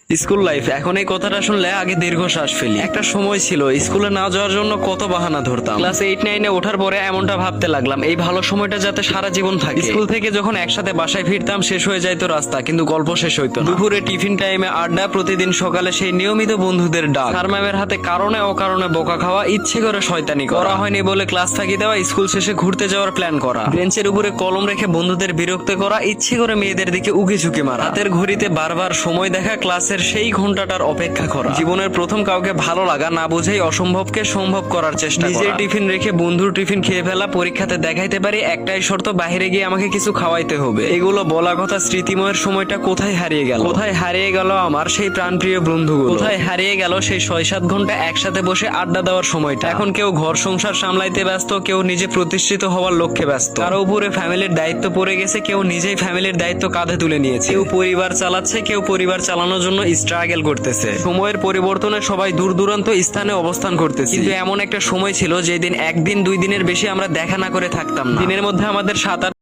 School life, এখন এই কথাটা শুনলে আগে দীর্ঘশ্বাস ফেলি। একটা সময় ছিল স্কুলে না যাওয়ার জন্য কত বাহানা ধরতাম। ক্লাস 8-9-এ ওঠার পরে এমনটা ভাবতে লাগলাম, এই ভালো সময়টা যাতে সারা জীবন থাকে। স্কুল থেকে যখন একসাথে বাসায় ফিরতাম, শেষ হয়ে যাইতো রাস্তা, কিন্তু গল্প শেষ হইতো না। দুপুরে টিফিন টাইমে আড্ডা, প্রতিদিন সকালে সেই নিয়মিত বন্ধুদের ডাক, স্যার ম্যামের হাতে কারণে অকারণে বোকা খাওয়া, ইচ্ছে করে শয়তানি করা হয়নি বলে ক্লাস ফাঁকি দেওয়া, স্কুল শেষে ঘুরতে যাওয়ার প্ল্যান করা, বেঞ্চের উপরে কলম রেখে বন্ধুদের বিরক্ত করা, ইচ্ছে করে মেয়েদের দিকে উকি ঝুঁকি মারা, হাতের ঘড়িতে বারবার সময় দেখা, ক্লাসের সেই ঘন্টাটার অপেক্ষা করা, জীবনের প্রথম কাউকে ভালো লাগা না বুঝেই অসম্ভবকে সম্ভব করার চেষ্টা, নিজের টিফিন রেখে বন্ধুর টিফিন খেয়ে ফেলা, পরীক্ষাতে দেখাইতে পারি একটাই শর্ত, বাইরে গিয়ে আমাকে কিছু খাওয়াইতে হবে। এগুলো বলা কথা, স্মৃতিময়ের সময়টা কোথায় হারিয়ে গেল? কোথায় হারিয়ে গেল আমার সেই প্রাণপ্রিয় বন্ধুগুলো? কোথায় হারিয়ে গেল সেই 6-7 ঘন্টা একসাথে বসে আড্ডা দেওয়ার সময়টা? এখন কেউ ঘর সংসার সামলাইতে ব্যস্ত, কেউ নিজে প্রতিষ্ঠিত হওয়ার লক্ষ্যে ব্যস্ত, কারো উপরে ফ্যামিলির দায়িত্ব পড়ে গেছে, কেউ নিজেই ফ্যামিলির দায়িত্ব কাঁধে তুলে নিয়েছে, কেউ পরিবার চালাচ্ছে, কেউ পরিবার চালানোর জন্য স্ট্রাগল করতেছে। সময়ের পরিবর্তনে সবাই দূর দূরান্ত স্থানে অবস্থান করতেছে, কিন্তু এমন একটা সময় ছিল যেদিন 1 দিন 2 দিনের বেশি আমরা দেখা না করে থাকতাম না। দিনের মধ্যে আমাদের 7-8